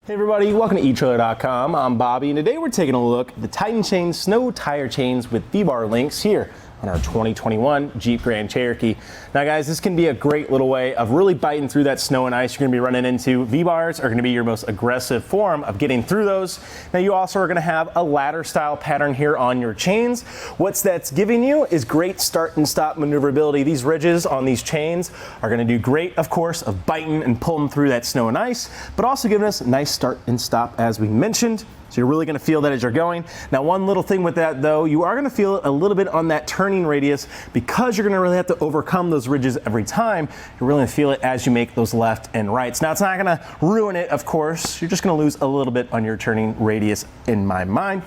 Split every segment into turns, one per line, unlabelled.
Hey everybody, welcome to etrailer.com. I'm Bobby, and today we're taking a look at the Titan Chain Snow Tire Chains with V-Bar links here on our 2021 Jeep Grand Cherokee. Now guys, this can be a great little way of really biting through that snow and ice you're gonna be running into. V-bars are gonna be your most aggressive form of getting through those. Now you also are gonna have a ladder style pattern here on your chains. What that's giving you is great start and stop maneuverability. These ridges on these chains are gonna do great, of course, of biting and pulling through that snow and ice, but also giving us a nice start and stop as we mentioned. So you're really gonna feel that as you're going. Now one little thing with that though, you are gonna feel it a little bit on that turning radius because you're gonna really have to overcome those ridges every time. You're really gonna feel it as you make those left and rights. Now it's not gonna ruin it, of course. You're just gonna lose a little bit on your turning radius in my mind.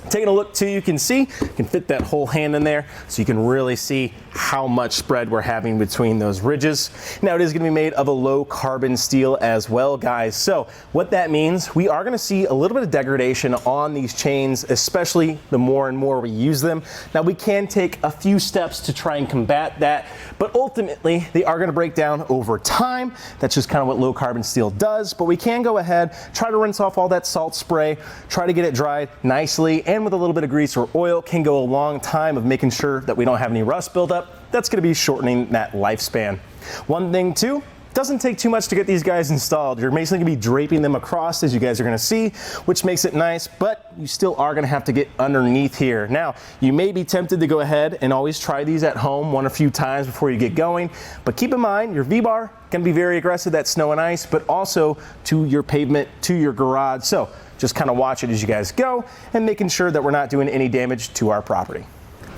Taking a look too, you can see, you can fit that whole hand in there so you can really see how much spread we're having between those ridges. Now it is gonna be made of a low carbon steel as well, guys. So what that means, we are gonna see a little bit of degradation on these chains, especially the more and more we use them. Now we can take a few steps to try and combat that, but ultimately they are gonna break down over time. That's just kind of what low carbon steel does, but we can go ahead, try to rinse off all that salt spray, try to get it dried nicely, and with a little bit of grease or oil can go a long time of making sure that we don't have any rust buildup. That's gonna be shortening that lifespan. One thing too, doesn't take too much to get these guys installed. You're basically gonna be draping them across, as you guys are gonna see, which makes it nice, but you still are gonna have to get underneath here. Now, you may be tempted to go ahead and always try these at home one or few times before you get going, but keep in mind, your V-bar can be very aggressive, that snow and ice, but also to your pavement, to your garage. So just kind of watch it as you guys go and making sure that we're not doing any damage to our property.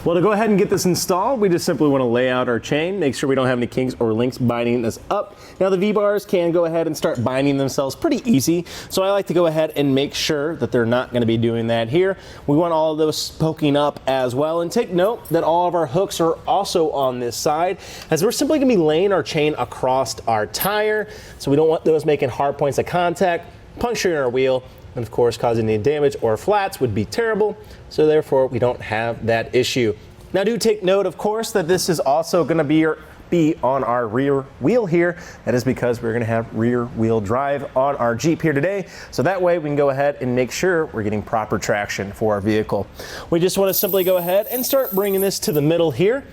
Well, to go ahead and get this installed, we just simply want to lay out our chain, make sure we don't have any kinks or links binding us up. Now the V-bars can go ahead and start binding themselves pretty easy, so I like to go ahead and make sure that they're not going to be doing that here. We want all of those poking up as well, and take note that all of our hooks are also on this side, as we're simply going to be laying our chain across our tire, so we don't want those making hard points of contact, puncturing our wheel, and of course causing any damage or flats would be terrible, so therefore we don't have that issue. Now do take note, of course, that this is also going to be on our rear wheel here. That is because we're going to have rear wheel drive on our Jeep here today, so that way we can go ahead and make sure we're getting proper traction for our vehicle. We just want to simply go ahead and start bringing this to the middle here.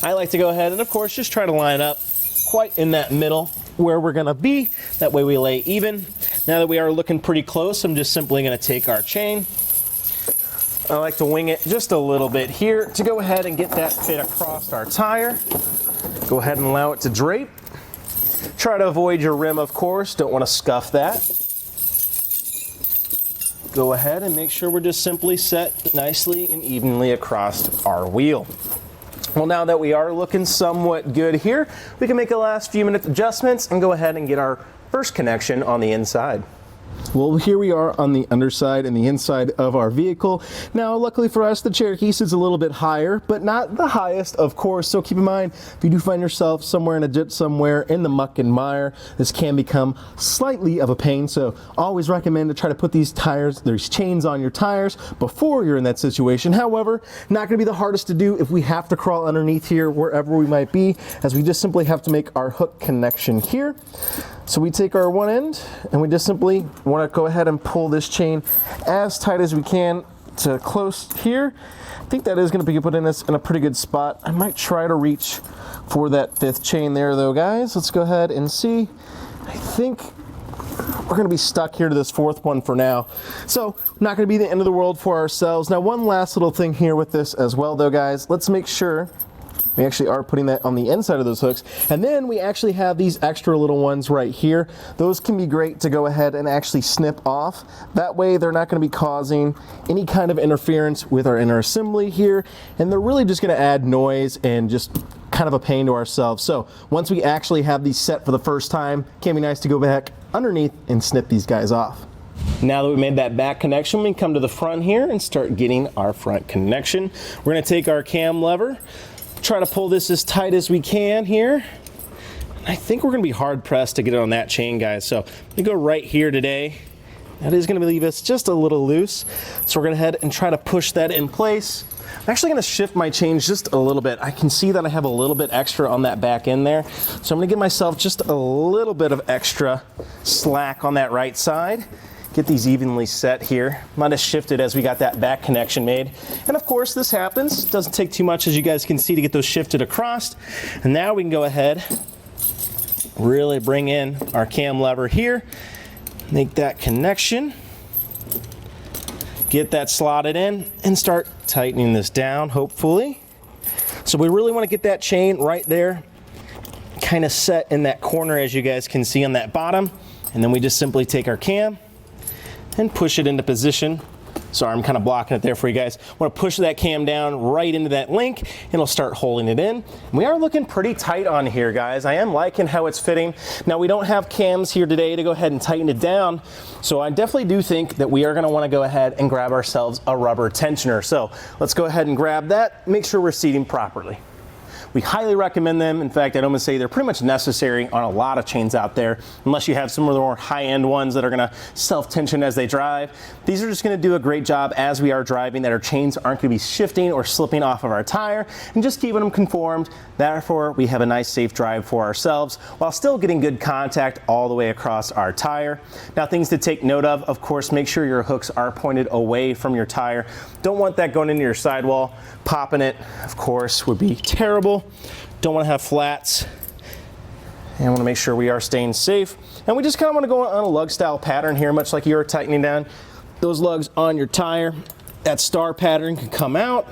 I like to go ahead and of course just try to line up quite in that middle where we're gonna be. That way we lay even. Now that we are looking pretty close, I'm just simply gonna take our chain. I like to wing it just a little bit here to go ahead and get that fit across our tire. Go ahead and allow it to drape. Try to avoid your rim, of course. Don't wanna scuff that. Go ahead and make sure we're just simply set nicely and evenly across our wheel. Well, now that we are looking somewhat good here, we can make a last few minute adjustments and go ahead and get our first connection on the inside. Well, here we are on the underside and the inside of our vehicle. Now, luckily for us, the Cherokee sits a little bit higher, but not the highest, of course. So keep in mind, if you do find yourself somewhere in a ditch somewhere in the muck and mire, this can become slightly of a pain. So always recommend to try to put these chains on your tires before you're in that situation. However, not gonna be the hardest to do if we have to crawl underneath here, wherever we might be, as we just simply have to make our hook connection here. So we take our one end and we just simply want to go ahead and pull this chain as tight as we can to close here. I think that is going to be putting us in a pretty good spot. I might try to reach for that fifth chain there though, guys. Let's go ahead and see. I think we're going to be stuck here to this fourth one for now. So not going to be the end of the world for ourselves. Now one last little thing here with this as well though, guys. Let's make sure we actually are putting that on the inside of those hooks. And then we actually have these extra little ones right here. Those can be great to go ahead and actually snip off. That way they're not going to be causing any kind of interference with our inner assembly here. And they're really just going to add noise and just kind of a pain to ourselves. So once we actually have these set for the first time, it can be nice to go back underneath and snip these guys off. Now that we made that back connection, we can come to the front here and start getting our front connection. We're going to take our cam lever, try to pull this as tight as we can here. I think we're going to be hard pressed to get it on that chain, guys. So we go right here today. That is going to leave us just a little loose. So we're going to head and try to push that in place. I'm actually gonna shift my chain just a little bit. I can see that I have a little bit extra on that back end there. So I'm gonna give myself just a little bit of extra slack on that right side. Get these evenly set here. Might have shifted as we got that back connection made. And of course, this happens. Doesn't take too much, as you guys can see, to get those shifted across. And now we can go ahead, really bring in our cam lever here, make that connection, get that slotted in, and start tightening this down, hopefully. So we really want to get that chain right there, kind of set in that corner, as you guys can see on that bottom. And then we just simply take our cam and push it into position. Sorry, I'm kind of blocking it there for you guys. I want to push that cam down right into that link, and it'll start holding it in. We are looking pretty tight on here, guys. I am liking how it's fitting. Now, we don't have cams here today to go ahead and tighten it down, so I definitely do think that we are going to want to go ahead and grab ourselves a rubber tensioner. So let's go ahead and grab that, make sure we're seating properly. We highly recommend them. In fact, I'd almost say they're pretty much necessary on a lot of chains out there, unless you have some of the more high-end ones that are gonna self-tension as they drive. These are just gonna do a great job as we are driving, that our chains aren't gonna be shifting or slipping off of our tire, and just keeping them conformed. Therefore, we have a nice safe drive for ourselves while still getting good contact all the way across our tire. Now, things to take note of course, make sure your hooks are pointed away from your tire. Don't want that going into your sidewall. Popping it, of course, would be terrible. Don't want to have flats, and want to make sure we are staying safe. And we just kind of want to go on a lug style pattern here, much like you're tightening down those lugs on your tire. That star pattern can come out,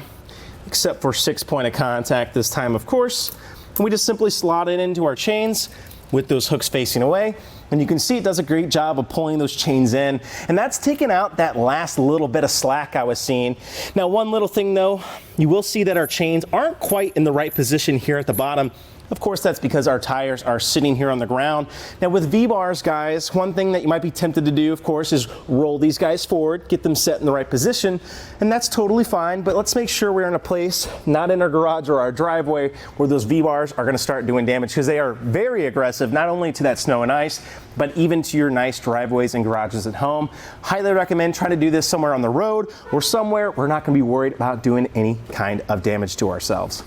except for 6 point of contact this time, of course. And we just simply slot it into our chains with those hooks facing away. And you can see it does a great job of pulling those chains in. And that's taking out that last little bit of slack I was seeing. Now, one little thing though, you will see that our chains aren't quite in the right position here at the bottom. Of course, that's because our tires are sitting here on the ground. Now with V-bars, guys, one thing that you might be tempted to do, of course, is roll these guys forward, get them set in the right position, and that's totally fine, but let's make sure we're in a place, not in our garage or our driveway, where those V-bars are gonna start doing damage, because they are very aggressive, not only to that snow and ice, but even to your nice driveways and garages at home. Highly recommend trying to do this somewhere on the road or somewhere we're not gonna be worried about doing any kind of damage to ourselves.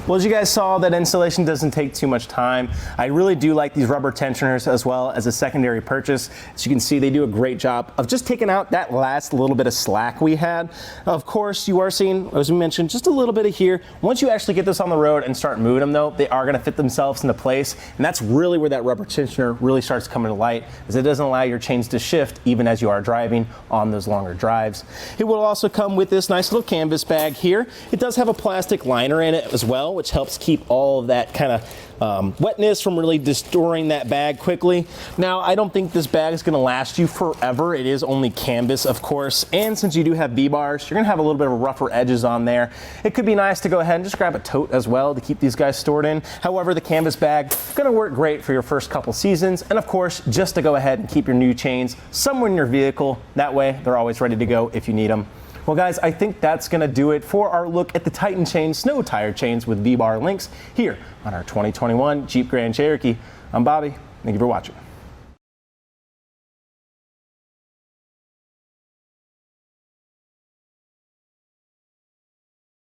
Well, as you guys saw, that installation doesn't take too much time. I really do like these rubber tensioners as well as a secondary purchase. As you can see, they do a great job of just taking out that last little bit of slack we had. Of course, you are seeing, as we mentioned, just a little bit of here. Once you actually get this on the road and start moving them though, they are gonna fit themselves into place. And that's really where that rubber tensioner really starts coming to light, as it doesn't allow your chains to shift even as you are driving on those longer drives. It will also come with this nice little canvas bag here. It does have a plastic liner in it as well, which helps keep all of that kind of wetness from really destroying that bag quickly. Now, I don't think this bag is gonna last you forever. It is only canvas, of course, and since you do have V-bars, you're gonna have a little bit of rougher edges on there. It could be nice to go ahead and just grab a tote as well to keep these guys stored in. However, the canvas bag is gonna work great for your first couple seasons, and of course, just to go ahead and keep your new chains somewhere in your vehicle. That way, they're always ready to go if you need them. Well, guys, I think that's going to do it for our look at the Titan Chain snow tire chains with V-bar links here on our 2021 Jeep Grand Cherokee. I'm Bobby. Thank you for watching.